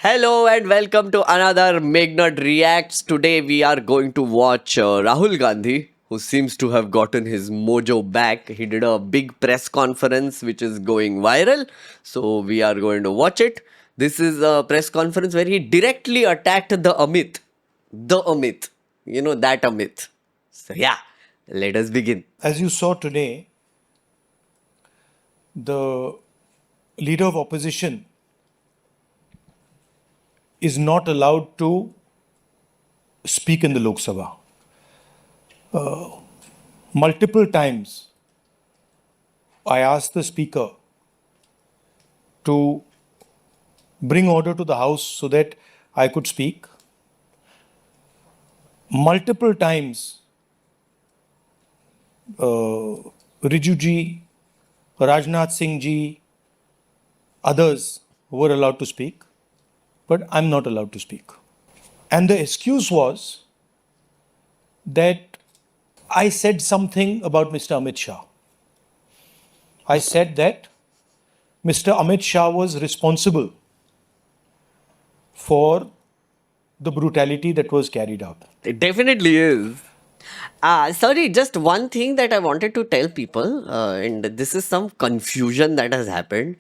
Hello and welcome to another Megnut Reacts. Today we are going to watch Rahul Gandhi, who seems to have gotten his mojo back. He did a big press conference which is going viral. So we are going to watch it. This is a press conference where he directly attacked the Amit. The Amit. You know that Amit. So yeah, let us begin. As you saw today, the leader of opposition is not allowed to speak in the Lok Sabha. Multiple times, I asked the speaker to bring order to the house so that I could speak. Multiple times, Riju ji, Rajnath Singh ji, others were allowed to speak, but I'm not allowed to speak. And the excuse was that I said something about Mr. Amit Shah. I said that Mr. Amit Shah was responsible for the brutality that was carried out. It definitely is. Sorry, just one thing that I wanted to tell people, and this is some confusion that has happened.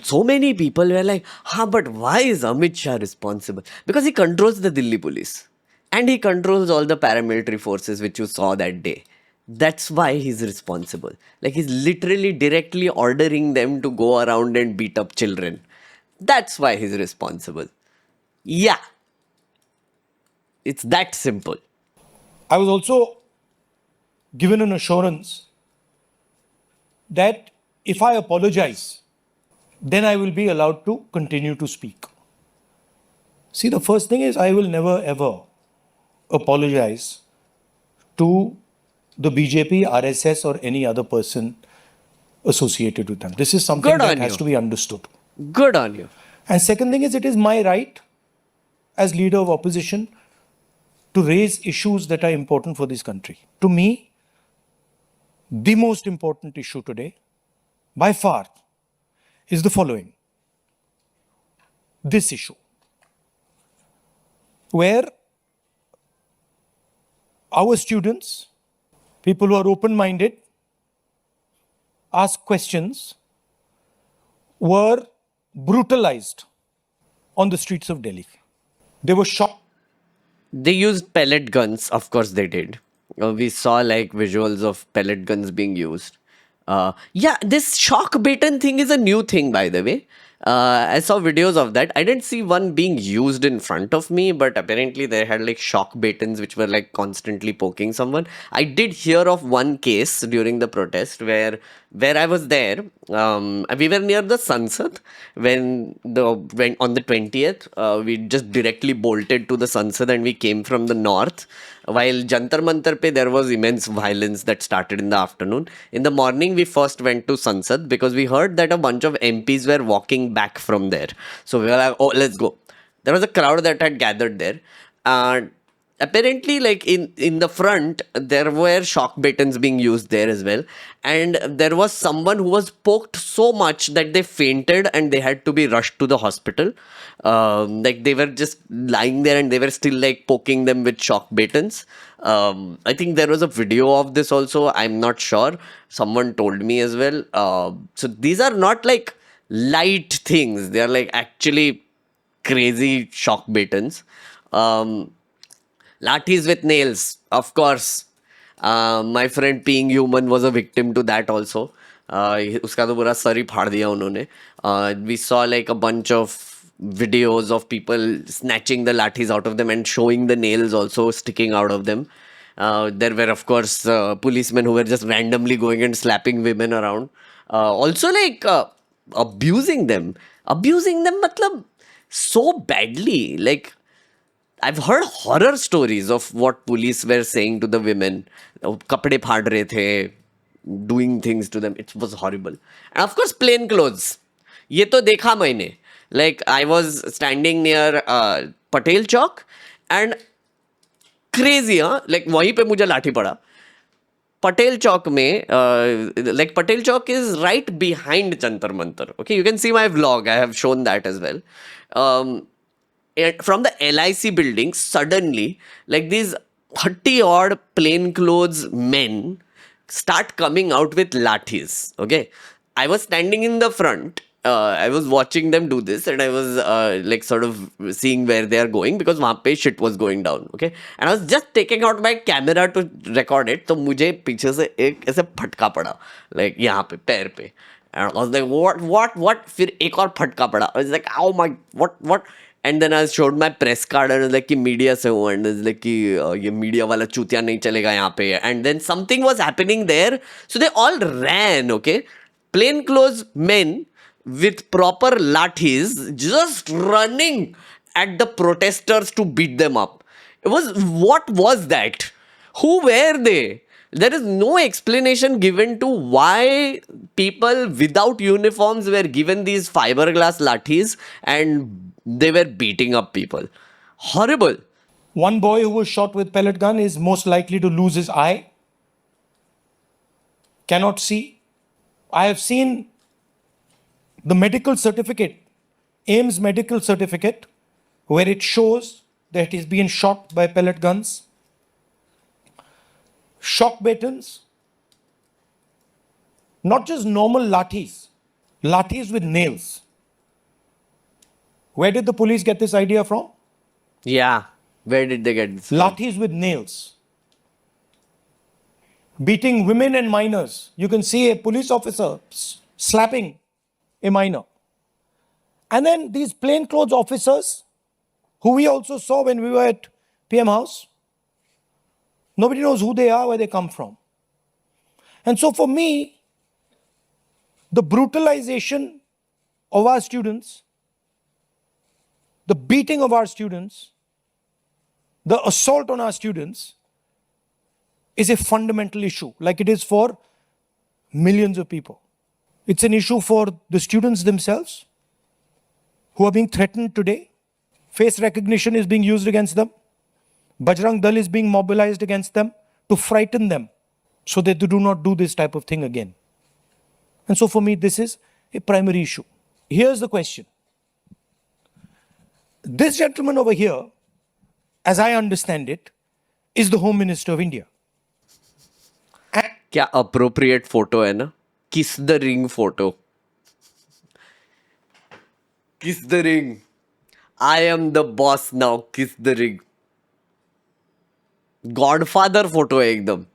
So many people were like, but why is Amit Shah responsible? Because he controls the Delhi police and he controls all the paramilitary forces which you saw that day. That's why he's responsible. Like, he's literally directly ordering them to go around and beat up children. That's why he's responsible. Yeah, it's that simple. I was also given an assurance that if I apologize, then I will be allowed to continue to speak. See, the first thing is I will never ever apologize to the BJP, RSS, or any other person associated with them. This is something Good that on has you. to be understood. Good on you. And second thing is, it is my right as leader of opposition to raise issues that are important for this country. To me, the most important issue today, by far, is the following. This issue, where our students, people who are open-minded, ask questions, were brutalized on the streets of Delhi. They were shot. They used pellet guns. Of course, they did. We saw like visuals of pellet guns being used. Yeah, this shock baton thing is a new thing, by the way. I saw videos of that. I didn't see one being used in front of me, but apparently they had like shock batons which were like constantly poking someone. I did hear of one case during the protest where I was there. We were near the Sansad when on the 20th we just directly bolted to the Sansad and we came from the north. While Jantar Mantar pe there was immense violence that started in the afternoon. In the morning we first went to Sansad because we heard that a bunch of MPs were walking back from there. So we were like, oh, let's go. There was a crowd that had gathered there. And apparently, like in the front there were shock batons being used there as well, and there was someone who was poked so much that they fainted and they had to be rushed to the hospital. Like, they were just lying there and they were still like poking them with shock batons. I think there was a video of this also. I'm not sure, someone told me as well. So these are not like light things, they are like actually crazy shock batons. Lathis with nails, of course. My friend Being Human was a victim to that also. उसका तो पूरा sir ही फाड़ दिया उन्होंने. We saw like a bunch of videos of people snatching the lathis out of them and showing the nails also sticking out of them. There were, of course, policemen who were just randomly going and slapping women around. Also, like, abusing them. Abusing them, matlab, so badly. Like, I've heard horror stories of what police were saying to the women. Kapde phad rahe the, doing things to them. It was horrible. And of course, plain clothes. ये तो देखा मैंने. Like, I was standing near Patel Chowk and crazy, huh? Like, वहीं पे मुझे लाठी पड़ा. Patel Chowk mein, like Patel Chowk is right behind Jantar Mantar. Okay, you can see my vlog. I have shown that as well. From the LIC building, suddenly, like these 30 odd plainclothes men start coming out with lathis. Okay, I was standing in the front. I was watching them do this, and I was like sort of seeing where they are going because वहाँ पे shit was going down. Okay, and I was just taking out my camera to record it. तो मुझे पीछे से एक ऐसे फटका पड़ा, like यहाँ पे पैर पे. And I was like, what? फिर एक और फटका पड़ा. I was like, oh my, what? And then I showed my press card and I was like कि मीडिया से हूँ and it's like कि ये मीडिया वाला चूतिया नहीं चलेगा यहाँ पे. And then something was happening there, so they all ran. Okay, plainclothes men with proper lathis just running at the protesters to beat them up. What was that? Who were they? There is no explanation given to why people without uniforms were given these fiberglass lathis and they were beating up people. Horrible. One boy who was shot with pellet gun is most likely to lose his eye. Cannot see. I have seen the medical certificate, AIMS medical certificate, where it shows that he's been shot by pellet guns. Shock batons, not just normal lathis with nails. Where did the police get this idea from? Yeah. Where did they get this from? Lathis with nails. Beating women and minors. You can see a police officer slapping a minor. And then these plainclothes officers, who we also saw when we were at PM House, nobody knows who they are, where they come from. And so for me, the brutalization of our students, the beating of our students, the assault on our students is a fundamental issue, like it is for millions of people. It's an issue for the students themselves who are being threatened today. Face recognition is being used against them. Bajrang Dal is being mobilized against them to frighten them so that they do not do this type of thing again. And so for me, this is a primary issue. Here's the question. This gentleman over here, as I understand it, is the Home Minister of India. क्या appropriate photo है ना? Kiss the ring photo. Kiss the ring. I am the boss now. Kiss the ring. Godfather photo है एकदम.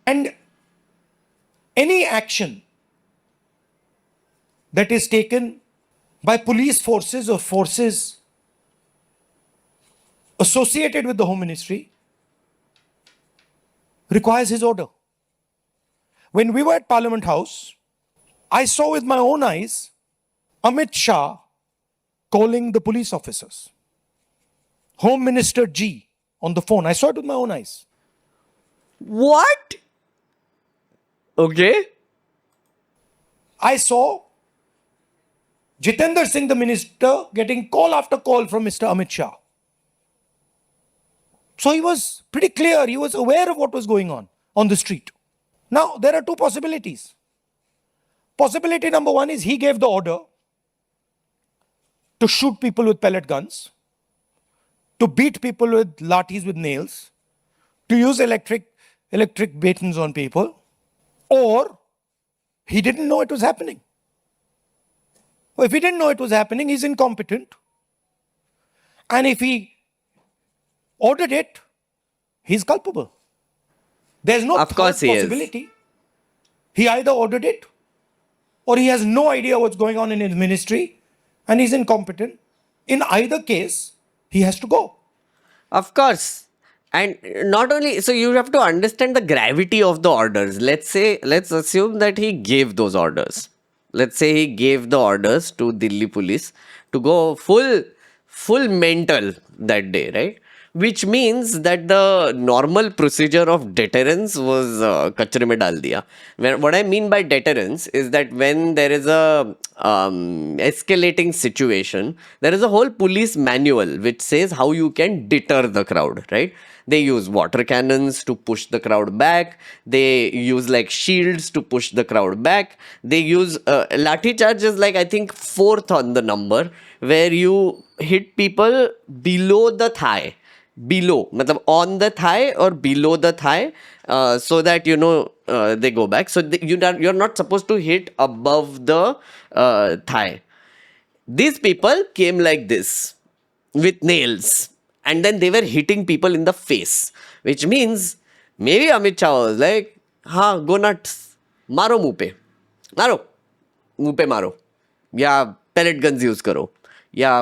And any action that is taken by police forces or forces associated with the Home Ministry requires his order. When we were at Parliament House, I saw with my own eyes Amit Shah calling the police officers. Home Minister G on the phone. I saw it with my own eyes. What? Okay. I saw Jitendra Singh, the minister, getting call after call from Mr. Amit Shah. So he was pretty clear. He was aware of what was going on the street. Now, there are two possibilities. Possibility number one is he gave the order to shoot people with pellet guns, to beat people with lathis with nails, to use electric batons on people, or he didn't know it was happening. Well, if he didn't know it was happening, he's incompetent. And if he ordered it, he's culpable. There's no Of course he is. possibility. He either ordered it or he has no idea what's going on in his ministry and he's incompetent. In either case, he has to go. Of course. And not only, so you have to understand the gravity of the orders. Let's assume that he gave those orders. Let's say he gave the orders to Delhi police to go full mental that day, right? which means that the normal procedure of deterrence was kachre mein dal diya. What I mean by deterrence is that when there is a escalating situation, there is a whole police manual which says how you can deter the crowd, right? They use water cannons to push the crowd back. They use like shields to push the crowd back. They use lathi charge is like I think fourth on the number, where you hit people below the thigh, below, matlab on the thigh or below the thigh, so that they go back. So you're not supposed to hit above the thigh. These people came like this with nails, and then they were hitting people in the face, which means maybe Amit Shah was like, "Ha, go nuts, maro मुंह पे, मारो मुंह पे मारो, या pellet guns use करो, या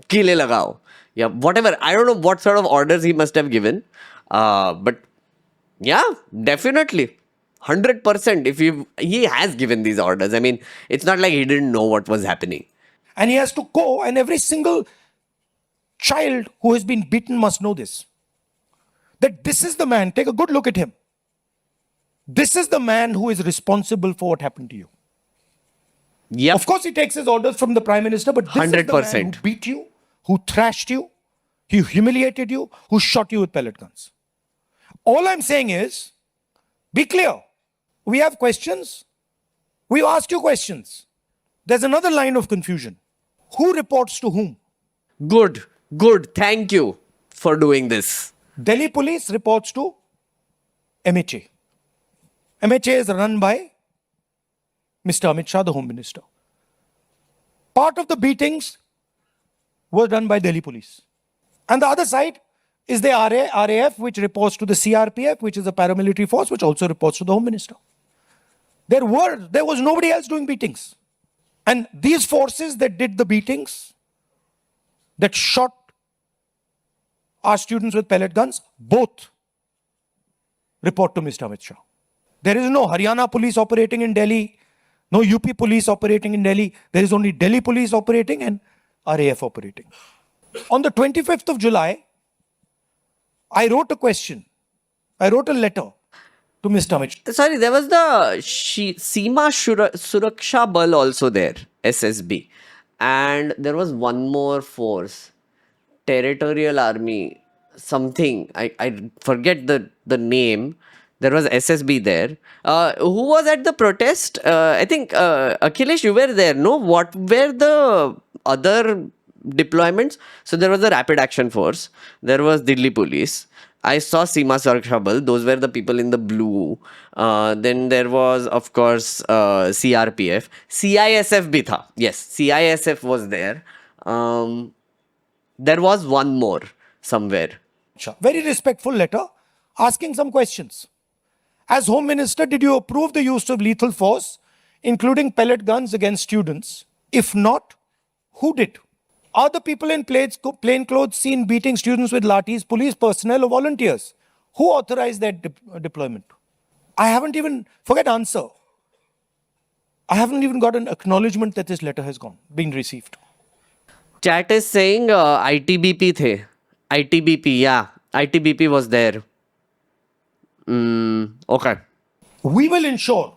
कीले लगाओ, या whatever." I don't know what sort of orders he must have given, but yeah, definitely. 100% if he has given these orders. I mean, it's not like he didn't know what was happening. And he has to go, and every single child who has been beaten must know this. That this is the man, take a good look at him. This is the man who is responsible for what happened to you. Yeah. Of course, he takes his orders from the Prime Minister, but this is the man 100%. who beat you, who thrashed you, who humiliated you, who shot you with pellet guns. All I'm saying is, be clear. We have questions. We've asked you questions. There's another line of confusion. Who reports to whom? Good, good. Thank you for doing this. Delhi police reports to MHA. MHA is run by Mr. Amit Shah, the Home Minister. Part of the beatings was done by Delhi police. And the other side is the RAF, which reports to the CRPF, which is a paramilitary force, which also reports to the Home Minister. There was nobody else doing beatings. And these forces that did the beatings, that shot our students with pellet guns, both report to Mr. Amit Shah. There is no Haryana police operating in Delhi, no UP police operating in Delhi. There is only Delhi police operating and RAF operating. On the 25th of July, I wrote a question. I wrote a letter to Mr. Amit Shah. Sorry, there was the Seema Suraksha Bal also there, SSB. And there was one more force, Territorial Army, something. I forget the name. There was SSB there. Who was at the protest? I think Akhilesh, you were there, no? What were the other deployments? So there was the Rapid Action Force. There was Delhi Police. I saw Seema Suraksha Bal. Those were the people in the blue. Then there was, of course, CRPF. CISF bhi tha. Yes, CISF was there. There was one more somewhere. Very respectful letter asking some questions. As Home Minister, did you approve the use of lethal force, including pellet guns against students? If not, who did? Are the people in plain clothes seen beating students with lathis, police personnel or volunteers? Who authorized that deployment? I haven't even, forget answer. I haven't even got an acknowledgement that this letter has been received. Chat is saying ITBP the. ITBP, yeah. ITBP was there. Okay. We will ensure,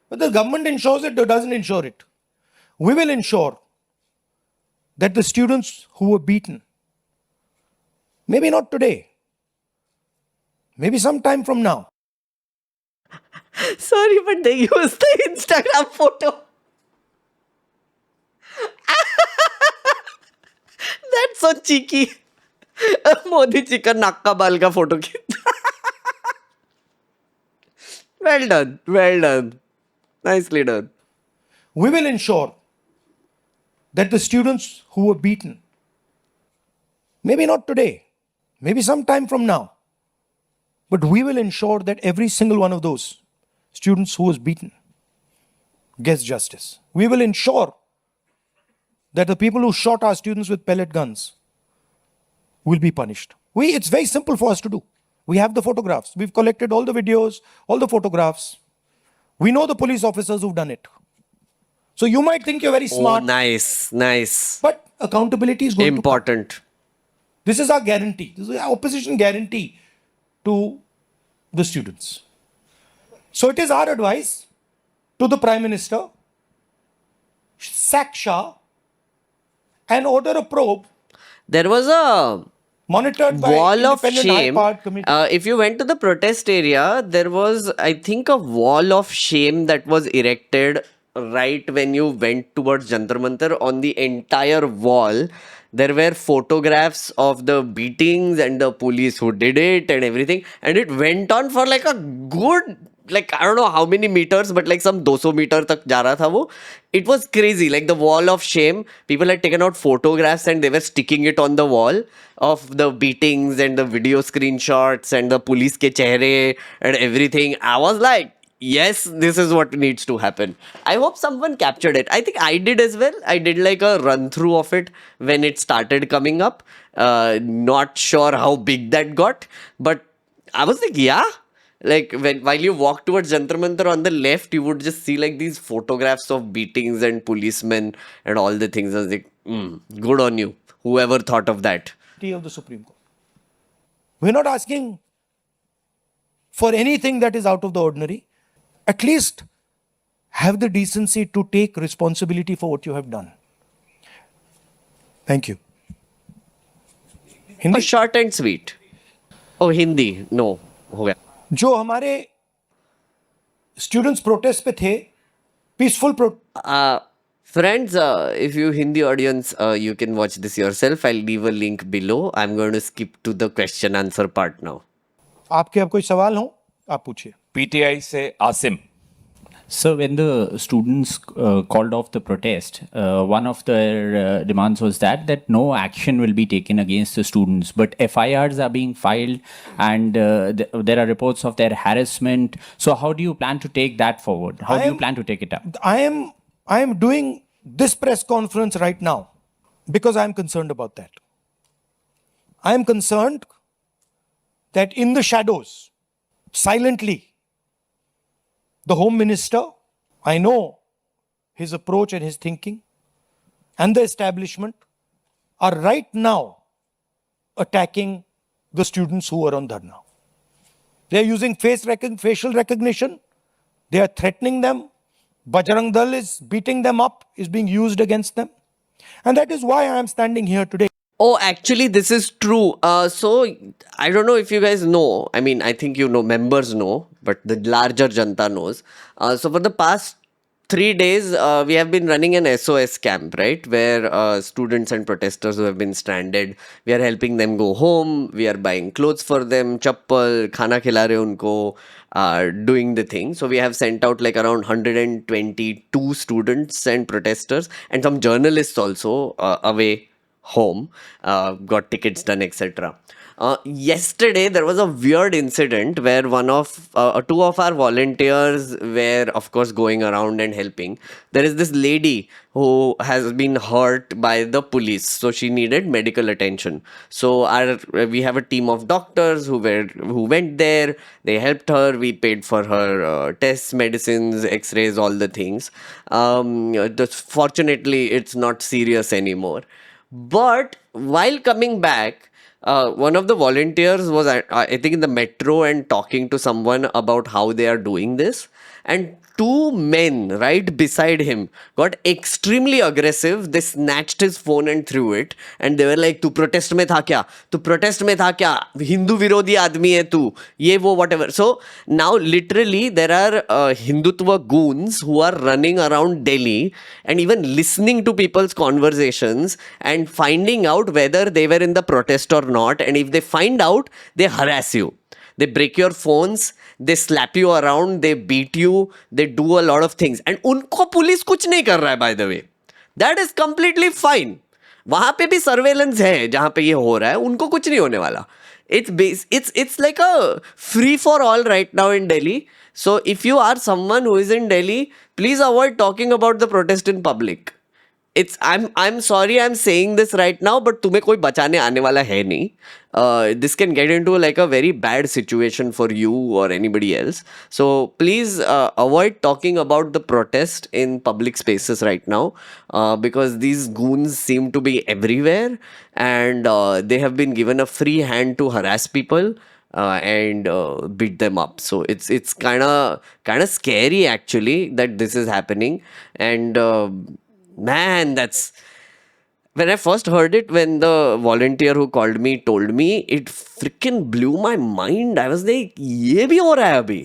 whether the government ensures it or doesn't ensure it, we will ensure that the students who were beaten, maybe not today, maybe sometime from now. Sorry, but they used the Instagram photo. That's so cheeky. Modi जी का नाक का बाल का photo खींचा. Well done, well done. Nicely done. We will ensure that the students who were beaten, maybe not today, maybe sometime from now, but we will ensure that every single one of those students who was beaten gets justice. We will ensure that the people who shot our students with pellet guns will be punished. It's very simple for us to do. We have the photographs. We've collected all the videos, all the photographs. We know the police officers who've done it. So you might think you're very smart. Oh, nice, nice. But accountability is going Important. This is our guarantee. This is our opposition guarantee to the students. So it is our advice to the Prime Minister, sack Shah and order a probe There was a monitored by wall of independent shame. high-powered committee. If you went to the protest area, there was, I think, a wall of shame that was erected right when you went towards Jantar Mantar. On the entire wall, there were photographs of the beatings and the police who did it and everything. And it went on for like a good, like, I don't know how many meters, but like some 200 meter tak ja raha tha wo. It was crazy, like the wall of shame. People had taken out photographs and they were sticking it on the wall of the beatings and the video screenshots and the police ke chehre and everything. I was like, yes, this is what needs to happen. I hope someone captured it. I think I did as well. I did like a run through of it when it started coming up. Not sure how big that got, but I was like, yeah. Like while you walk towards Jantar Mantar on the left, you would just see like these photographs of beatings and policemen and all the things. I was like, good on you, whoever thought of that. Of the Supreme Court. We're not asking for anything that is out of the ordinary. At least have the decency to take responsibility for what you have done. Thank you. Oh, short and sweet. Oh, Hindi. No. हो गया. जो हमारे students protest पे थे peaceful Friends, if you Hindi audience, you can watch this yourself. I'll leave a link below. I'm going to skip to the question answer part now. आपके अब कोई सवाल हो आप पूछिए पीटीआई से Asim. So when the students called off the protest, one of their demands was that no action will be taken against the students, but FIRs are being filed and there are reports of their harassment. So how do you plan to take that forward? How do you plan to take it up? I am doing this press conference right now because I am concerned about that. I am concerned that in the shadows, silently, the Home Minister, I know his approach and his thinking, and the establishment are right now attacking the students who are on dharna. They are using facial recognition. They are threatening them. Bajrang Dal is beating them up, is being used against them. And that is why I am standing here today. Oh, actually, this is true. So, I don't know if you guys know. I mean, I think you know, members know, but the larger Janta knows. So, for the past 3 days, we have been running an SOS camp, right? Where students and protesters who have been stranded, we are helping them go home. We are buying clothes for them, chappal, khana khila rahe unko, doing the thing. So, we have sent out like around 122 students and protesters and some journalists also away home, got tickets done, etc. Yesterday there was a weird incident where two of our volunteers were of course going around and helping. There is this lady who has been hurt by the police, so she needed medical attention. So we have a team of doctors who went there. They helped her. We paid for her tests, medicines, x-rays, all the things. Fortunately it's not serious anymore. But while coming back, one of the volunteers was, I think, in the metro and talking to someone about how they are doing this. And 2 men right beside him got extremely aggressive. They snatched his phone and threw it. And they were like, "Tu protest mein tha kya? Tu protest mein tha kya? Hindu virodhi aadmi hai tu. Ye wo whatever." So now literally there are Hindutva goons who are running around Delhi and even listening to people's conversations and finding out whether they were in the protest or not. And if they find out, they harass you. They break your phones, they slap you around, they beat you, they do a lot of things. And उनको police कुछ नहीं कर रहा है, by the way. That is completely fine. वहाँ पे भी surveillance है जहाँ पे ये हो रहा है, उनको कुछ नहीं होने वाला. It's like a free for all right now in Delhi. So if you are someone who is in Delhi, please avoid talking about the protest in public. it's I'm sorry I'm saying this right now, but तुम्हें कोई बचाने आने वाला है नहीं. This can get into like a very bad situation for you or anybody else. So please avoid talking about the protest in public spaces right now, because these goons seem to be everywhere, and they have been given a free hand to harass people. And beat them up. So it's kind of scary actually that this is happening. And man, that's when I first heard it, when the volunteer who called me told me, it freaking blew my mind. I was like, ये भी हो रहा है अभी?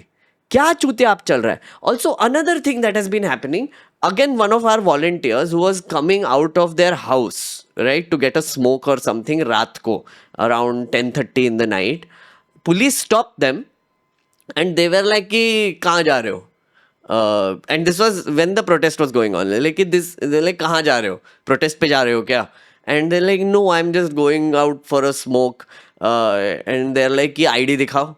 क्या चूतिया आप चल रहा है? Also, another thing that has been happening, again, one of our volunteers who was coming out of their house, right, to get a smoke or something, रात को around 10:30 in the night, police stopped them and they were like कि कहाँ जा रहे हो? And this was when the protest was going on. Like this, they're like कहाँ जा रहे हो? Protest पे जा रहे हो क्या? And they're like, no, I'm just going out for a smoke. And they're like कि ID दिखाओ,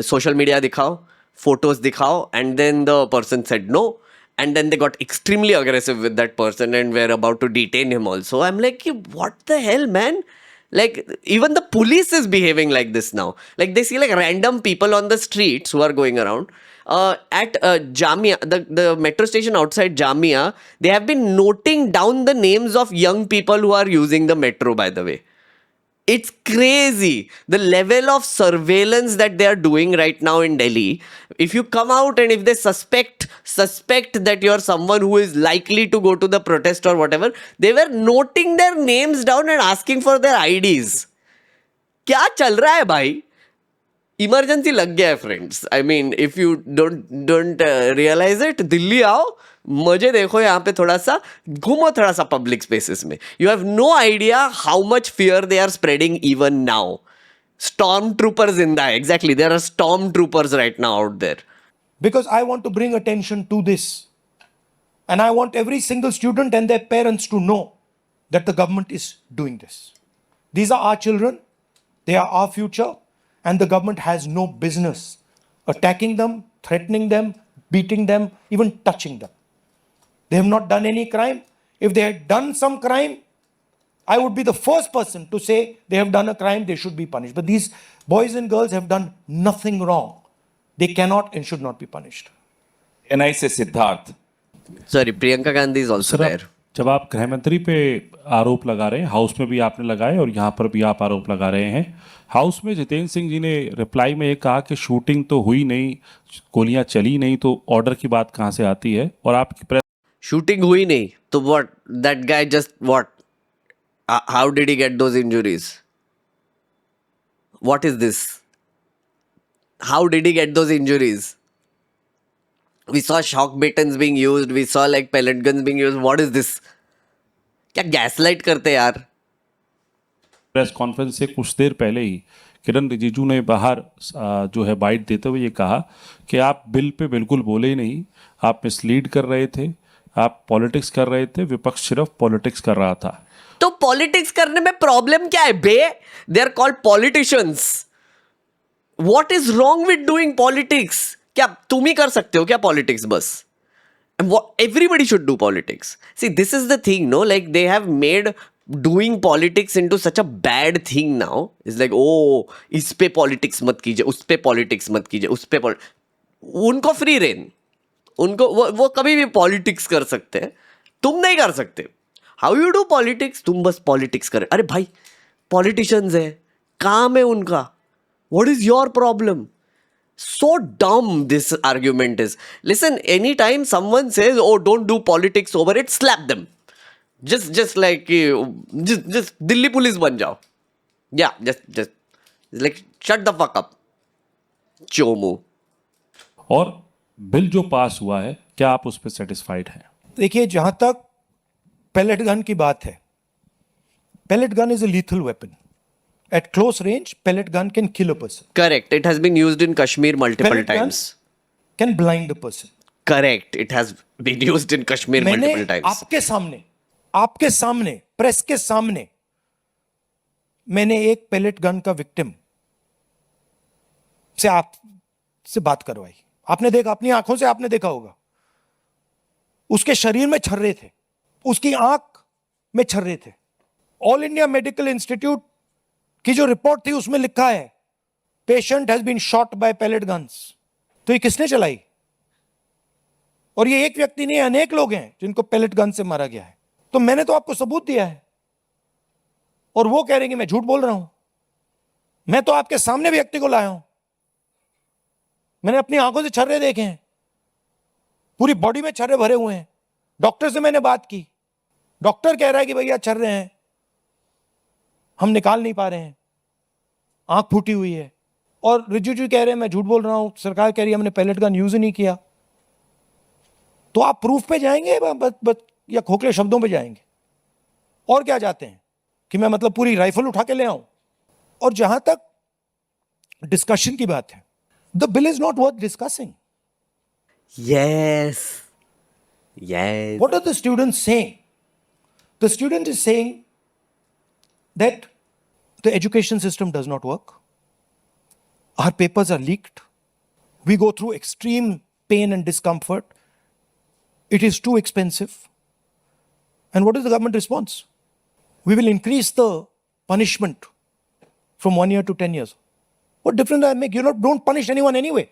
social media दिखाओ, photos दिखाओ. And then the person said no. And then they got extremely aggressive with that person and were about to detain him also. I'm like, what the hell, man? Like, even the police is behaving like this now. Like, they see like random people on the streets who are going around. At Jamia, the metro station outside Jamia, they have been noting down the names of young people who are using the metro, by the way. It's crazy the level of surveillance that they are doing right now in Delhi. If you come out and if they suspect that you're someone who is likely to go to the protest or whatever, they were noting their names down and asking for their IDs. क्या चल रहा है भाई? Emergency लग गया है friends. I mean if you don't realise it, Delhi आओ, मजे देखो यहाँ पे, थोड़ा सा घूमो, थोड़ा सा पब्लिक स्पेसेस में. You have no idea how much fear they are spreading even now. Storm troopers in that. Exactly. There are storm troopers right now out there. Because I want to bring attention to this. And I want every single student and their parents to know that the government is doing this. These are our children. They are our future. And the government has no business attacking them, threatening them, beating them, even touching them. They have not done any crime. If they had done some crime, I would be the first person to say they have done a crime, they should be punished. But these boys and girls have done nothing wrong. They cannot and should not be punished. NI से Siddharth. Sorry, Priyanka Gandhi is also there. जब आप गृह मंत्री पे आरोप लगा रहे हैं, हाउस में भी आपने लगाए और यहाँ पर भी आप आरोप लगा रहे हैं. हाउस में जितेंद्र सिंह जी ने रिप्लाई में ये कहा कि शूटिंग तो हुई नहीं, गोलियां चली नहीं, तो ऑर्डर की बात कहाँ से आती है? और आपकी प्रेस Shooting हुई नहीं तो what? That guy just what? How did he get those injuries? What is this? How did he get those injuries? We saw shock batons being used. We saw like pellet guns being used. What is this? क्या gaslight करते यार? Press conference से कुछ देर पहले ही किरण रिजिजू ने बाहर जो है बाइट देते हुए ये कहा कि आप बिल पे बिल्कुल बोले ही नहीं, आप मिसलीड कर रहे थे, आप पॉलिटिक्स कर रहे थे, विपक्ष सिर्फ पॉलिटिक्स कर रहा था. तो पॉलिटिक्स करने में प्रॉब्लम क्या है बे? They are called politicians. What is wrong with doing politics? क्या तुम ही कर सकते हो क्या पॉलिटिक्स बस? Everybody should do politics. See, this is the thing, no? Like, they have made doing politics into such a bad thing now. It's like, oh, इस पे politics मत कीजिए, उस पे politics मत कीजिए, उस पे उनको free reign. उनको वो कभी भी politics कर सकते हैं, तुम नहीं कर सकते. How you do politics? तुम बस politics करें. अरे भाई, politicians है, काम है उनका. What is your problem? So dumb this argument is. Listen, anytime someone says, oh, don't do politics over it, slap them. Just like, just Delhi police ban jao. Yeah, just like, shut the fuck up. Chomu. और bill जो पास हुआ है, क्या आप उस पर satisfied हैं? देखिए, जहां तक pellet gun की बात है, pellet gun is a lethal weapon. At close range, pellet gun can kill a person. Correct. It has been used in Kashmir multiple Pellet gun times. can blind a person. Correct. It has been used in Kashmir multiple मैंने times. आपके सामने, press के सामने, मैंने एक pellet gun का victim से आपसे बात करवाई. आपने देखा, अपनी आंखों से आपने देखा होगा. उसके शरीर में छर्रे थे. उसकी आंख में छर्रे थे। ऑल इंडिया मेडिकल इंस्टीट्यूट की जो रिपोर्ट थी उसमें लिखा है patient has been shot by pellet guns. तो ये किसने चलाई? और ये एक व्यक्ति नहीं, अनेक लोग हैं जिनको पैलेट गन से मारा गया है। तो मैंने तो आपको सबूत दिया है और वो कह रहे हैं कि मैं झूठ बोल रहा हूं। मैं तो आपके सामने व्यक्ति को लाया हूं, मैंने अपनी आंखों से छर्रे देखे हैं, पूरी बॉडी में छर्रे भरे हुए हैं। डॉक्टर से मैंने बात की, डॉक्टर कह रहा है कि भैया छर्रे हैं, हम निकाल नहीं पा रहे हैं, आंख फूटी हुई है। और रिजिजू कह रहे हैं मैं झूठ बोल रहा हूं, सरकार कह रही है हमने पैलेट गन यूज ही नहीं किया। तो आप प्रूफ पे जाएंगे या खोखले शब्दों पे जाएंगे? और क्या चाहते हैं कि मैं मतलब पूरी राइफल उठा के ले आऊं? और जहां तक डिस्कशन की बात है, the bill is not worth discussing. Yes. Yes. What are the students saying? The student is saying that the education system does not work. Our papers are leaked. We go through extreme pain and discomfort. It is too expensive. And what is the government response? We will increase the punishment from 1 year to 10 years. What difference does that make? Don't punish anyone anyway.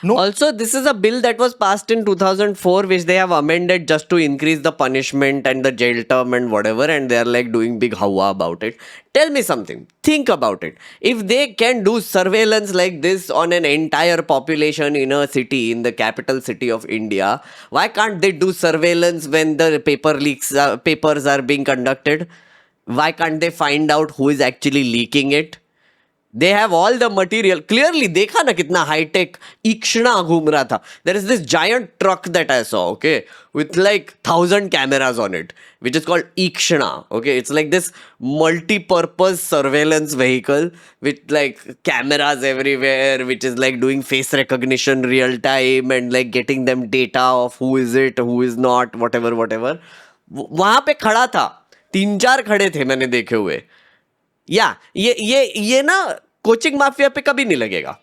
No. Also, this is a bill that was passed in 2004, which they have amended just to increase the punishment and the jail term and whatever, and they are like doing big hawa about it. Tell me something. Think about it. If they can do surveillance like this on an entire population in a city, in the capital city of India, why can't they do surveillance when the papers are being conducted? Why can't they find out who is actually leaking it? They have all the material. Clearly, देखा ना कितना high-tech Ikshana घूम रहा था. There is this giant truck that I saw, okay, with like 1,000 cameras on it, which is called Ikshana, okay. It's like this multi-purpose surveillance vehicle with like cameras everywhere, which is like doing face recognition real time and like getting them data of who is it, who is not, whatever. वहाँ पे खड़ा था, 3-4 खड़े थे मैंने देखे हुए. या ये ना कोचिंग माफिया पे कभी नहीं लगेगा.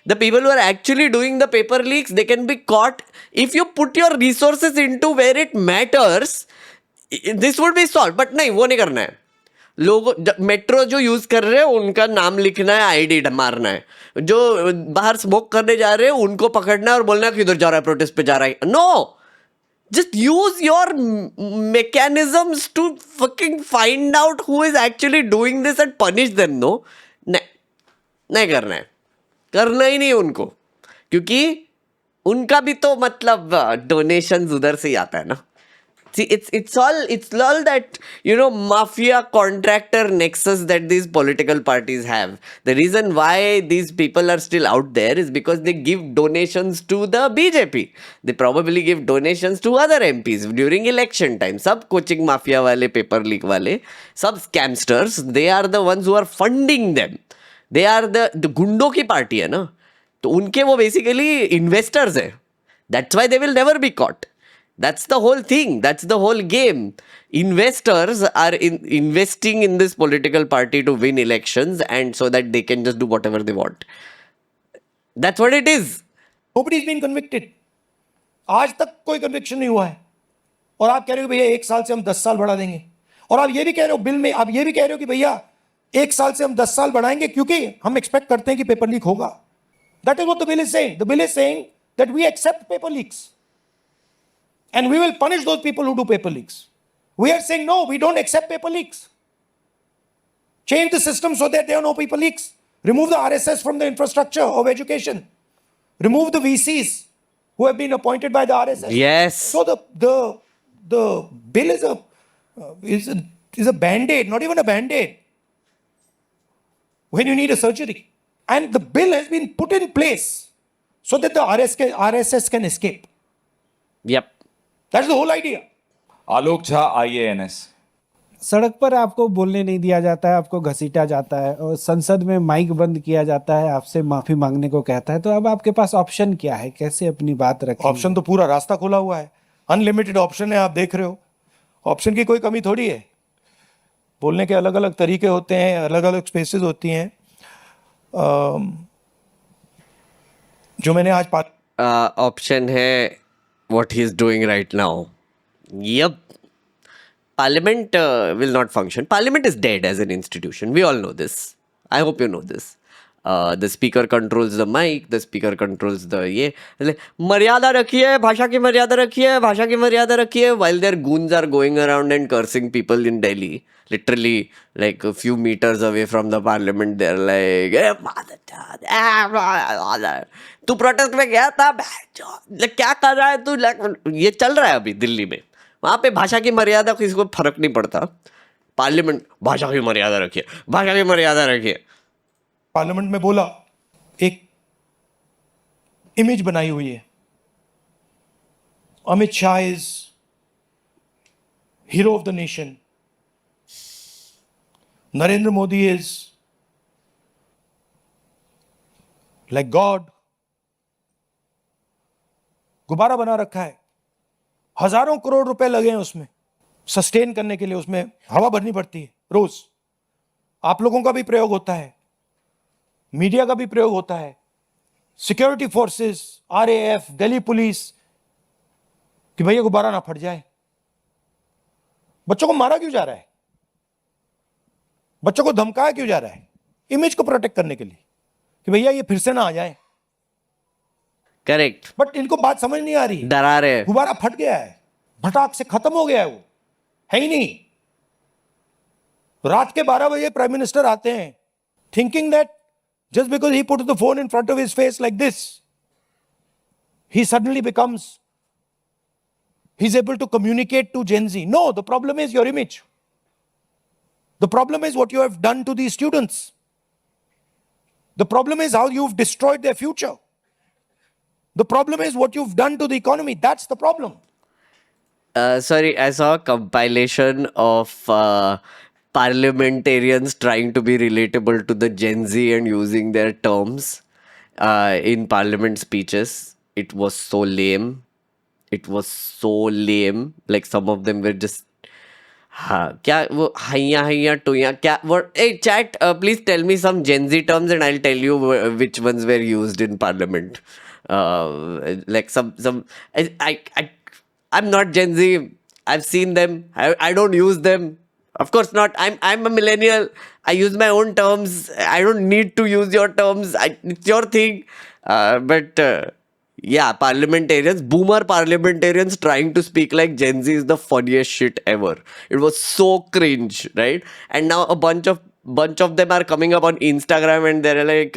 The people who are actually doing the paper leaks, they can be caught. If you put your resources into where it matters, this would be solved. But नहीं, वो नहीं करना है. लोगों मेट्रो जो यूज कर रहे हैं उनका नाम लिखना है, आईडी मारना है. जो बाहर स्मोक करने जा रहे हैं उनको पकड़ना है और बोलना है कि इधर जा रहा है, प्रोटेस्ट पे जा रहा है. No, just use your mechanisms to fucking find out who is actually doing this and punish them. No, नहीं करना है, करना ही नहीं उनको, क्योंकि उनका भी तो मतलब डोनेशंस उधर से ही आता है ना. See, it's all that, you know, mafia contractor nexus that these political parties have. The reason why these people are still out there is because they give donations to the BJP. They probably give donations to other MPs during election time. Sab coaching mafia wale, paper leak wale, sab scamsters, they are the ones who are funding them. They are the गुंडों की party है ना, तो उनके वो basically investors है. That's why they will never be caught. That's the whole thing. That's the whole game. Investors are investing in this political party to win elections and so that they can just do whatever they want. That's what it is. Nobody's been convicted. आज तक कोई conviction नहीं हुआ है. और आप कह रहे हो भैया 1 साल से हम 10 साल बढ़ा देंगे. और आप ये भी कह रहे हो बिल में, आप ये भी कह रहे हो कि भैया 1 साल से हम 10 साल बढ़ाएंगे क्योंकि हम एक्सपेक्ट करते हैं कि पेपर लीक होगा. That is what the bill is saying. The bill is saying that we accept paper leaks. And we will punish those people who do paper leaks. We are saying, no, we don't accept paper leaks. Change the system so that there are no paper leaks. Remove the RSS from the infrastructure of education. Remove the VCs who have been appointed by the RSS. Yes. So the bill is a band-aid, not even a band-aid. When you need a surgery. And the bill has been put in place so that the RSS can escape. Yep. That's the whole idea. Alok Jha IANS. सड़क पर आपको बोलने नहीं दिया जाता है, आपको घसीटा जाता है और संसद में माइक बंद किया जाता है, आपसे माफी मांगने को कहता है. तो अब आपके पास ऑप्शन क्या है, कैसे अपनी बात रखें? ऑप्शन तो पूरा रास्ता खुला हुआ है, अनलिमिटेड ऑप्शन है. आप देख रहे हो, ऑप्शन की कोई कमी थोड़ी है. बोलने के अलग अलग तरीके होते हैं, अलग अलग स्पेसेस होती हैं. जो मैंने आज Option है what he is doing right now. Yep. Parliament will not function. Parliament is dead as an institution. We all know this. I hope you know this. The speaker controls the mic. The speaker controls the ये मर्यादा रखिए, भाषा की मर्यादा रखिए, भाषा की मर्यादा रखिए. While their goons are going around and cursing people in Delhi, literally like a few meters away from the parliament, they're like, तू प्रोटेस्ट में गया था, क्या कर रहा है तू? ये चल रहा है अभी दिल्ली में. वहां पे भाषा की मर्यादा किसी को फर्क नहीं पड़ता. पार्लियामेंट भाषा की मर्यादा रखिए, भाषा की मर्यादा रखिए. पार्लियामेंट में बोला, एक इमेज बनाई हुई है, Amit Shah is hero of the nation, Narendra Modi is like God. गुब्बारा बना रखा है, हजारों करोड़ रुपए लगे हैं उसमें सस्टेन करने के लिए. उसमें हवा भरनी पड़ती है रोज. आप लोगों का भी प्रयोग होता है, मीडिया का भी प्रयोग होता है, security forces, RAF, Delhi police, कि भैया गुब्बारा ना फट जाए. बच्चों को मारा क्यों जा रहा है? बच्चों को धमकाया क्यों जा रहा है? इमेज को प्रोटेक्ट करने के लिए कि भैया ये फिर से ना आ जाए. करेक्ट. बट इनको बात समझ नहीं आ रही. डरा रहे हैं. गुब्बारा फट गया है, फटाक से खत्म हो गया है, वो है ही नहीं. रात के 12 बजे प्राइम मिनिस्टर आते हैं thinking that just because he puts the phone in front of his face like this, he suddenly becomes, he's able to communicate to Gen Z. No, the problem is your image. The problem is what you have done to these students. The problem is how you've destroyed their future. The problem is what you've done to the economy. That's the problem. Sorry, I saw a compilation of parliamentarians trying to be relatable to the Gen Z and using their terms in parliament speeches. It was so lame. It was so lame. Like some of them were just क्या वो हैया टोया क्या what? Hey chat, please tell me some Gen Z terms and I'll tell you which ones were used in parliament. Like some I'm not Gen Z. I've seen them. I don't use them. Of course not. I'm a millennial. I use my own terms. I don't need to use your terms. It's your thing. But yeah, parliamentarians, boomer parliamentarians trying to speak like Gen Z is the funniest shit ever. It was so cringe, right? And now a bunch of them are coming up on Instagram and they're like,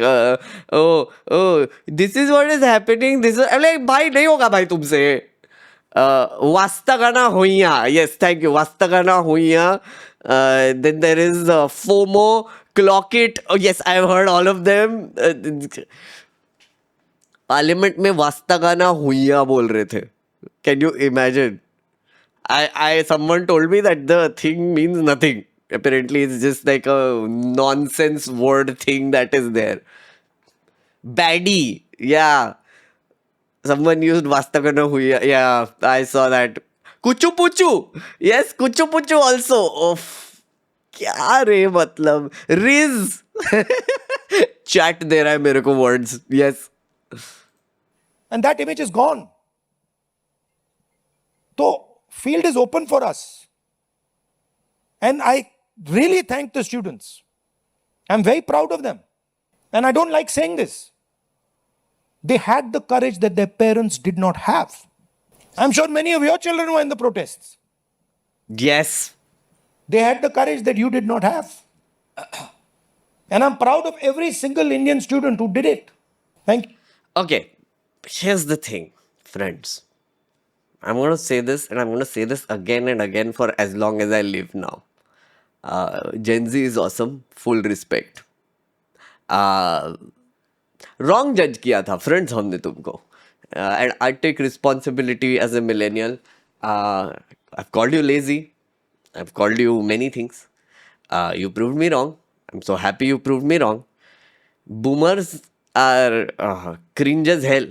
oh, this is what is happening. This is, I'm like, bhai, nahi hoga bhai tumse. Vastagana Huiya. Yes, thank you. Vastagana Huiya. Then there is FOMO, Clock It. Oh, yes, I've heard all of them. Parliament में वास्तागाना हुइया बोल रहे थे. Can you imagine? Someone told me that the thing means nothing. Apparently, it's just like a nonsense word thing that is there. Baddie. Yeah. Someone used Vastagana Huiya. Yeah, I saw that. Kuchu Puchu. Yes, Kuchu Puchu also. Oh, क्या रे मतलब. Riz. Chat दे रहा है मेरे को words. Yes. And that image is gone. So, field is open for us. And I really thank the students. I'm very proud of them. And I don't like saying this. They had the courage that their parents did not have. I'm sure many of your children were in the protests. Yes. They had the courage that you did not have. And I'm proud of every single Indian student who did it. Thank you. Okay. Here's the thing, friends. I'm going to say this and I'm going to say this again and again for as long as I live now. Gen Z is awesome. Full respect. Wrong judge किया था friends हमने तुमको. And I take responsibility as a millennial. I've called you lazy. I've called you many things. You proved me wrong. I'm so happy you proved me wrong. Boomers are cringe as hell.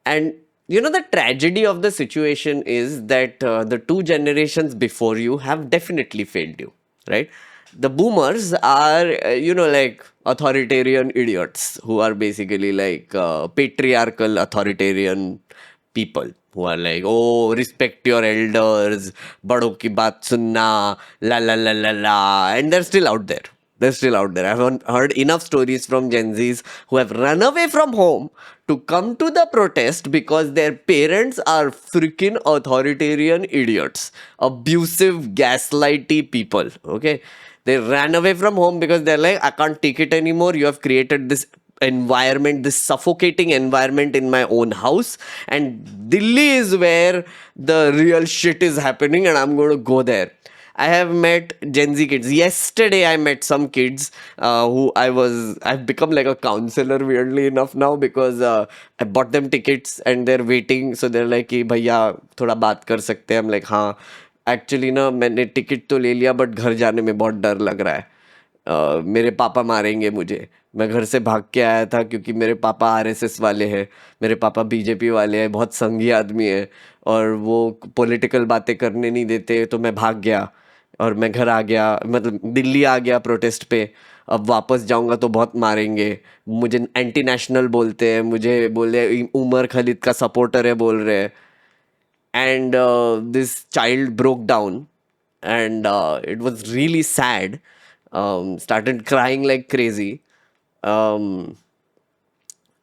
And you know, the tragedy of the situation is that the two generations before you have definitely failed you, right? The boomers are, like authoritarian idiots who are basically like patriarchal, authoritarian people who are like, oh, respect your elders, बड़ों की बात सुनना, la, and they're still out there. They're still out there. I haven't heard enough stories from Gen Zs who have run away from home to come to the protest because their parents are freaking authoritarian idiots, abusive, gaslighty people. Okay, they ran away from home because they're like, I can't take it anymore. You have created this environment, this suffocating environment in my own house, and Delhi is where the real shit is happening, and I'm going to go there. I have met Gen Z kids. Yesterday, I met some kids I've become like a counselor weirdly enough now because I bought them tickets and they're waiting. So they're like, कि भैया थोड़ा बात कर सकते हैं. I'm like, हाँ, actually ना मैंने टिकट तो ले लिया बट घर जाने में बहुत डर लग रहा है. मेरे पापा मारेंगे मुझे. मैं घर से भाग के आया था क्योंकि मेरे पापा आरएसएस वाले हैं, मेरे पापा बीजेपी वाले हैं, बहुत संघी आदमी है और वो पॉलिटिकल बातें करने नहीं देते. तो मैं भाग गया और मैं घर आ गया, मतलब दिल्ली आ गया प्रोटेस्ट पे. अब वापस जाऊंगा तो बहुत मारेंगे, मुझे एंटी नेशनल बोलते हैं, मुझे बोले उमर खलीद का सपोर्टर है बोल रहे हैं. And this child broke down and it was really sad. Started crying like crazy.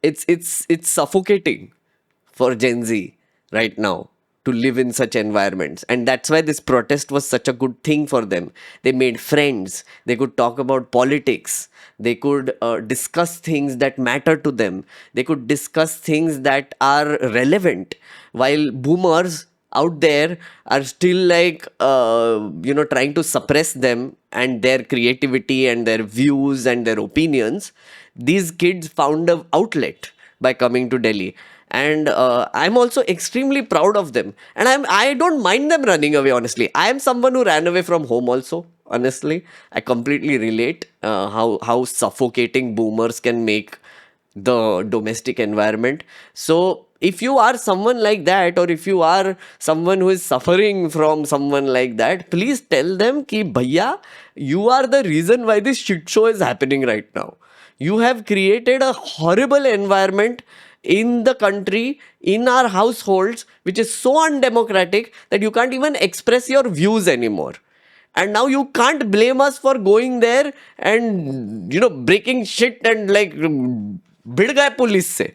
It's suffocating for Gen Z right now to live in such environments, and that's why this protest was such a good thing for them. They made friends, they could talk about politics, they could discuss things that matter to them, they could discuss things that are relevant, while boomers out there are still like trying to suppress them and their creativity and their views and their opinions. These kids found an outlet by coming to Delhi, and I'm also extremely proud of them, and I don't mind them running away. Honestly, I am someone who ran away from home also. Honestly, I completely relate how suffocating boomers can make the domestic environment. So if you are someone like that, or if you are someone who is suffering from someone like that, please tell them ki bhaiya, you are the reason why this shit show is happening right now. You have created a horrible environment in the country, in our households, which is so undemocratic that you can't even express your views anymore. And now you can't blame us for going there and breaking shit and like भिड़ गए police से.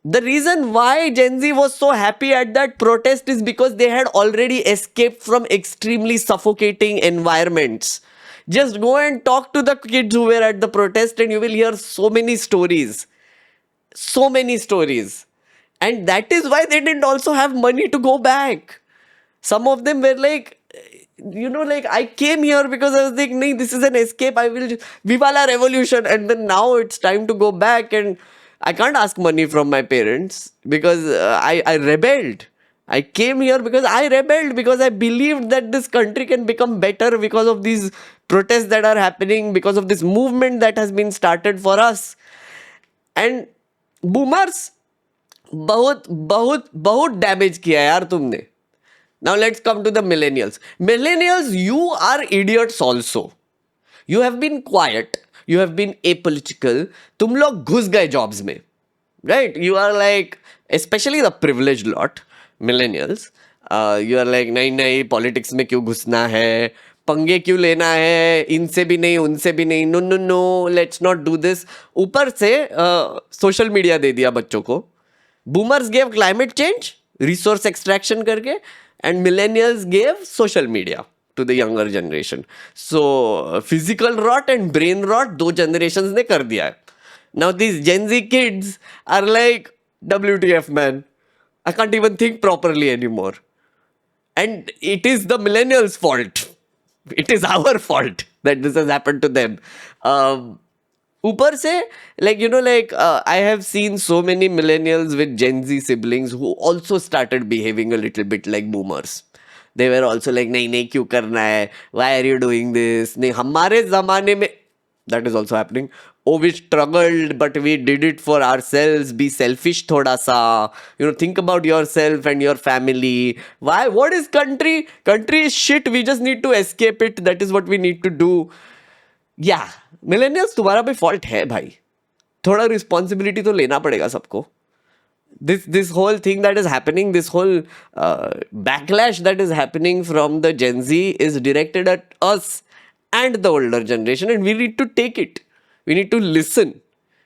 The reason why Gen Z was so happy at that protest is because they had already escaped from extremely suffocating environments. Just go and talk to the kids who were at the protest and you will hear so many stories. So many stories. And that is why they didn't also have money to go back. Some of them were like, I came here because I was like, nahi, this is an escape. I will Viva la revolution. And then now it's time to go back, and I can't ask money from my parents because I rebelled. I came here because I rebelled, because I believed that this country can become better because of these protests that are happening, because of this movement that has been started for us. And boomers, बहुत damage किया यार तुमने. Now let's come to the millennials. Millennials, you are idiots also. You have been quiet. You have been apolitical. तुम लोग घुस गए jobs में. Right? You are like, especially the privileged lot, millennials. You are like, नहीं, politics में क्यों घुसना है? पंगे क्यों लेना है? इनसे भी नहीं, उनसे भी नहीं. No, let's not do this. ऊपर से social media दे दिया बच्चों को. Boomers gave climate change, resource extraction करके, and millennials gave social media to the younger generation. So physical rot and brain rot, दो generations ने कर दिया है. Now these Gen Z kids are like, WTF man, I can't even think properly anymore. And it is the millennials' fault. It is our fault that this has happened to them. ऊपर से I have seen so many millennials with Gen Z siblings who also started behaving a little bit like boomers. They were also like, नहीं क्यों करना है? Why are you doing this? नहीं, हमारे ज़माने में, that is also happening. Oh, we struggled, but we did it for ourselves. Be selfish thoda sa. Think about yourself and your family. Why? What is country? Country is shit. We just need to escape it. That is what we need to do. Yeah. Millennials, तुम्हारा भी fault है भाई. थोड़ा responsibility तो लेना पड़ेगा सबको. this whole thing that is happening, this whole backlash that is happening from the Gen Z is directed at us and the older generation, and we need to take it. We need to listen.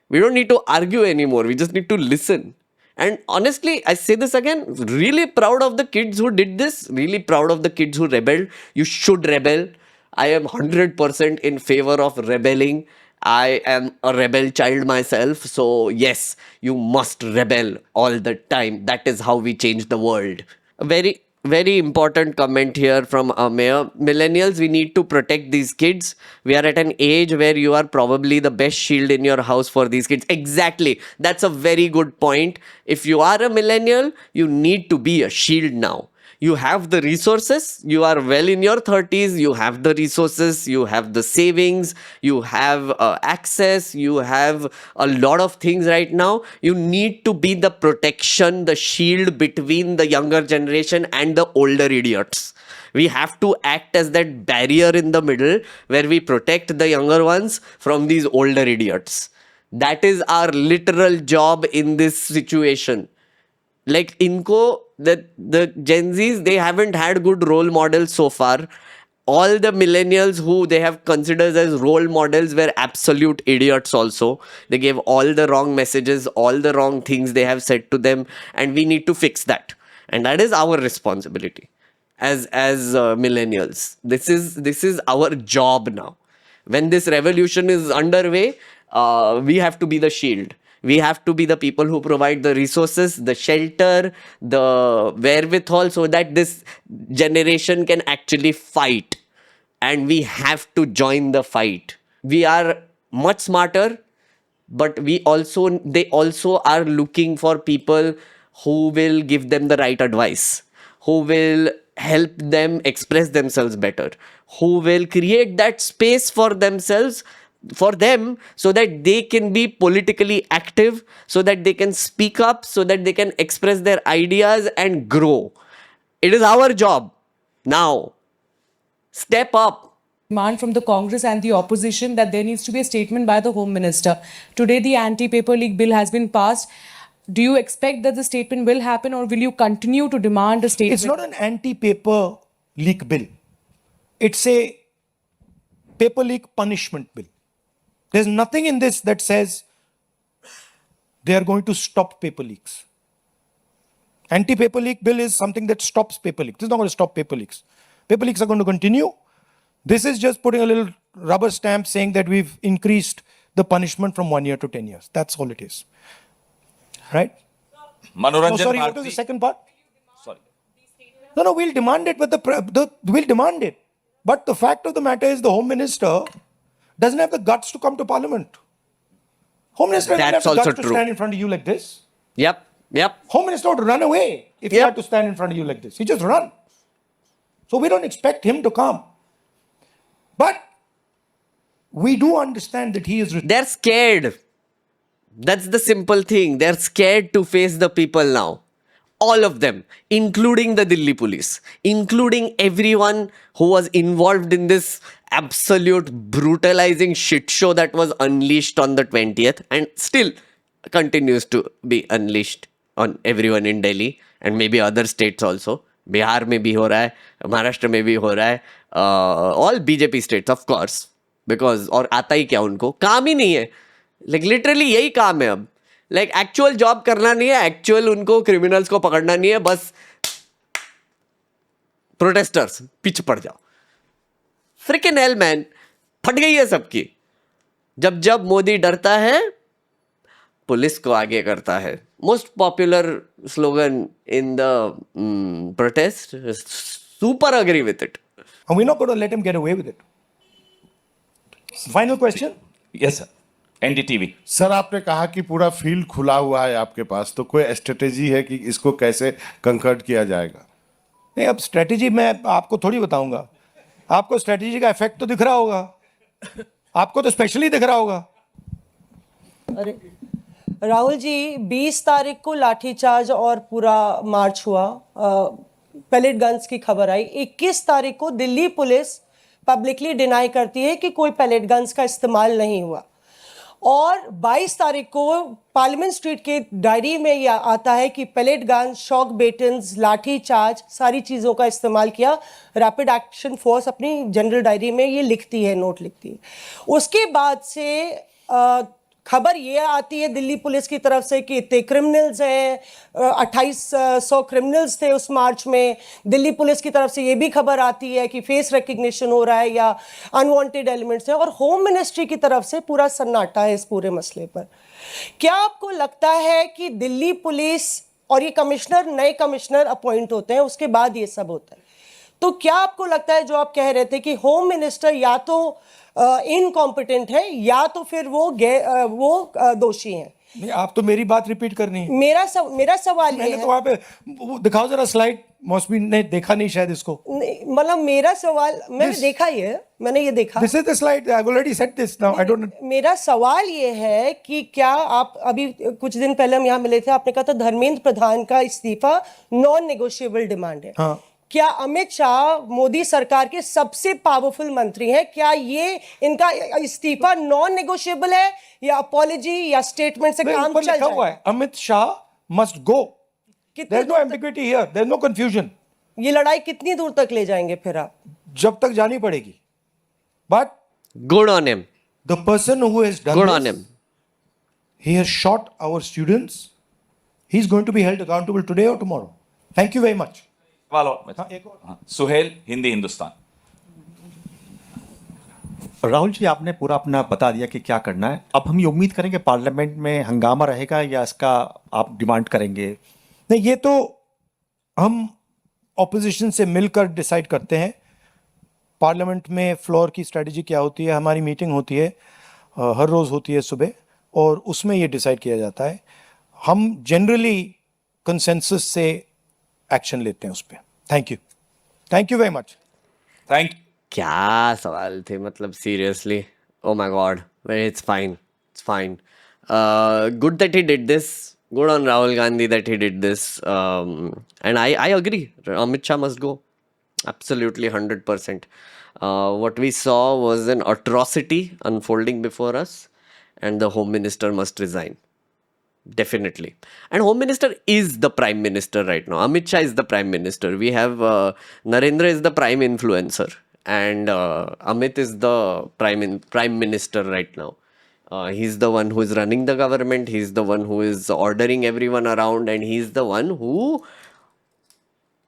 We don't need to argue anymore. We just need to listen. And honestly, I say this again, really proud of the kids who did this, really proud of the kids who rebelled. You should rebel. I am 100% in favor of rebelling. I am a rebel child myself. So, yes, you must rebel all the time. That is how we change the world. A very important comment here from Mayor. Millennials, we need to protect these kids. We are at an age where you are probably the best shield in your house for these kids. Exactly. That's a very good point. If you are a millennial, you need to be a shield now. You have the resources. You are well in your 30s. You have the resources. You have the savings. You have access. You have a lot of things right now. You need to be the protection, the shield between the younger generation and the older idiots. We have to act as that barrier in the middle where we protect the younger ones from these older idiots. That is our literal job in this situation. Like inko, the Gen Zs, they haven't had good role models so far. All the millennials who they have considered as role models were absolute idiots also. They gave all the wrong messages, all the wrong things they have said to them, and we need to fix that. And that is our responsibility as millennials. This is our job now. When this revolution is underway, we have to be the shield. We have to be the people who provide the resources, the shelter, the wherewithal, so that this generation can actually fight. And we have to join the fight. We are much smarter, but they also are looking for people who will give them the right advice, who will help them express themselves better, who will create that space for themselves, for them, so that they can be politically active, so that they can speak up, so that they can express their ideas and grow. It is our job now. Step up. Demand from the Congress and the opposition that there needs to be a statement by the Home Minister. Today, the anti-paper leak bill has been passed. Do you expect that the statement will happen, or will you continue to demand a statement? It's not an anti-paper leak bill. It's a paper leak punishment bill. There's nothing in this that says they are going to stop paper leaks. Anti-paper leak bill is something that stops paper leaks. This is not going to stop paper leaks. Paper leaks are going to continue. This is just putting a little rubber stamp saying that we've increased the punishment from 1 year to 10 years. That's all it is. Right? Manoranjan Oh, sorry, what was the Bharti. second part? Sorry. No, we'll demand it, but we'll demand it. But the fact of the matter is the Home Minister doesn't have the guts to come to Parliament. Home Minister doesn't have That's the also guts to true. stand in front of you like this. Yep. Home Minister would run away if he Yep. had to stand in front of you like this. He just run. So we don't expect him to come. But we do understand that he is... They're scared. That's the simple thing. They're scared to face the people now. All of them, including the Delhi police, including everyone who was involved in this absolute brutalizing shit show that was unleashed on the 20th and still continues to be unleashed on everyone in Delhi and maybe other states also. Bihar mein bhi ho raha hai, Maharashtra mein bhi ho raha hai, all BJP states, of course, because और आता ही क्या उनको, काम ही नहीं है, like literally यही काम है अब, like actual job करना नहीं है, actual उनको criminals को पकड़ना नहीं है, बस protesters पीछे पड़ जाओ. Freaking hell man, फट गई है सबकी. जब जब मोदी डरता है, पुलिस को आगे करता है. Most popular slogan in the protest. Super agree with it. And we're not going to let him get away with it. Final question? Yes, sir. NDTV. Sir आपने कहा कि पूरा फील्ड खुला हुआ है आपके पास, तो कोई स्ट्रेटेजी है कि इसको कैसे कंकर्ड किया जाएगा? नहीं, अब स्ट्रेटेजी मैं आपको थोड़ी बताऊंगा. आपको स्ट्रेटेजी का इफेक्ट तो दिख रहा होगा. आपको तो स्पेशली दिख रहा होगा. अरे राहुल जी, 20 तारीख को लाठीचार्ज और पूरा मार्च हुआ, पैलेट गन्स की खबर आई. 21 तारीख को दिल्ली पुलिस पब्लिकली डिनाई करती है कि कोई पैलेट गन्स का इस्तेमाल नहीं हुआ. और 22 तारीख को पार्लियामेंट स्ट्रीट के डायरी में यह आता है कि पेलेट गन, शॉक बेटन्स, लाठी चार्ज, सारी चीज़ों का इस्तेमाल किया। रैपिड एक्शन फोर्स अपनी जनरल डायरी में ये लिखती है, नोट लिखती है। उसके बाद से खबर ये आती है दिल्ली पुलिस की तरफ से कि इतने क्रिमिनल्स हैं, 2800 क्रिमिनल्स थे उस मार्च में। दिल्ली पुलिस की तरफ से ये भी खबर आती है कि फेस रिकग्निशन हो रहा है या अनवांटेड एलिमेंट्स हैं, और होम मिनिस्ट्री की तरफ से पूरा सन्नाटा है इस पूरे मसले पर। क्या आपको लगता है कि दिल्ली पुलिस और ये कमिश्नर, नए कमिश्नर अपॉइंट होते हैं, उसके बाद ये सब होता है, तो क्या आपको लगता है जो आप कह रहे थे कि होम मिनिस्टर या तो इनकॉम्पिटेंट है या तो फिर वो दोषी हैं? नहीं, आप तो मेरी बात रिपीट करनी है। मेरा सवाल ये मैंने है, तो वहाँ पे वो दिखाओ जरा स्लाइड, मौसमी ने देखा नहीं शायद इसको। मतलब मेरा सवाल, मैंने देखा ही है, मैंने ये देखा। This is the slide, I have already said this now, I don't. मेरा सवाल ये है कि क्या आप अभी कुछ दिन पहले हम यहाँ मिले थे, आपने कहा था धर्मेंद्र प्रधान का इस्तीफा नॉन नेगोशिएबल डिमांड है। हाँ। क्या अमित शाह मोदी सरकार के सबसे पावरफुल मंत्री हैं, क्या ये इनका इस्तीफा नॉन नेगोशिएबल है या अपॉलॉजी या स्टेटमेंट से काम ऊपर चल लिखा हुआ जाए? है Amit Shah must go, there is no ambiguity here, there is no confusion. ये लड़ाई कितनी दूर तक ले जाएंगे फिर आप? जब तक जानी पड़ेगी। But Good on him. the person who has done Good this, on him. he has shot our students, he's going to be held accountable today or tomorrow. Thank you very much. सवाल और हाँ, सुहेल, हिंदी हिंदुस्तान। राहुल जी, आपने पूरा अपना बता दिया कि क्या करना है। अब हम ये उम्मीद करेंगे पार्लियामेंट में हंगामा रहेगा या इसका आप डिमांड करेंगे? नहीं, ये तो हम ऑपोजिशन से मिलकर डिसाइड करते हैं। पार्लियामेंट में फ्लोर की स्ट्रेटजी क्या होती है, हमारी मीटिंग होती है, हर रोज़ होती है सुबह, और उसमें ये डिसाइड किया जाता है। हम जनरली कंसेंसस से एक्शन लेते हैं उस पर। Thank you very much. Thank क्या सवाल थे, मतलब seriously, oh my God, it's fine, it's fine. Good that he did this. Good on Rahul Gandhi that he did this. And I agree. Amit Shah must go. Absolutely 100%. What we saw was an atrocity unfolding before us, and the Home Minister must resign. Definitely. And Home Minister is the Prime Minister right now. Amit Shah is the Prime Minister. We have Narendra is the Prime Influencer, and Amit is the Prime Minister right now. He's the one who is running the government. He's the one who is ordering everyone around, and he's the one who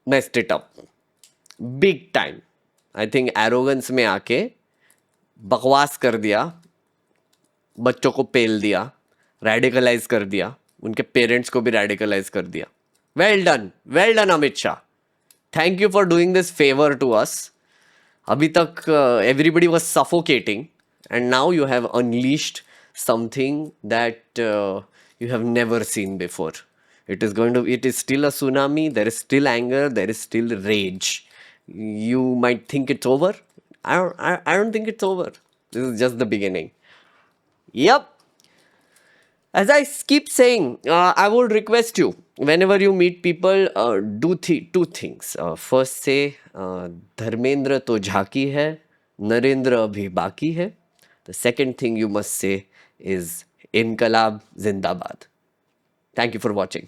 messed it up big time. I think arrogance में आके बकवास कर दिया, बच्चों को पेल दिया, radicalise कर दिया, उनके पेरेंट्स को भी रेडिकलाइज कर दिया. Well done Amit Shah. Thank you for doing this favour to us. अभी तक everybody was suffocating, and now you have unleashed something that you have never seen before. It is still a tsunami. There is still anger. There is still rage. You might think it's over. I don't think it's over. This is just the beginning. Yep. As I keep saying, I would request you, whenever you meet people, do two things. First say, Dharmendra तो झाकी है, नरेंद्र अभी बाकी है. The second thing you must say is, Inqalab Zindabad. Thank you for watching.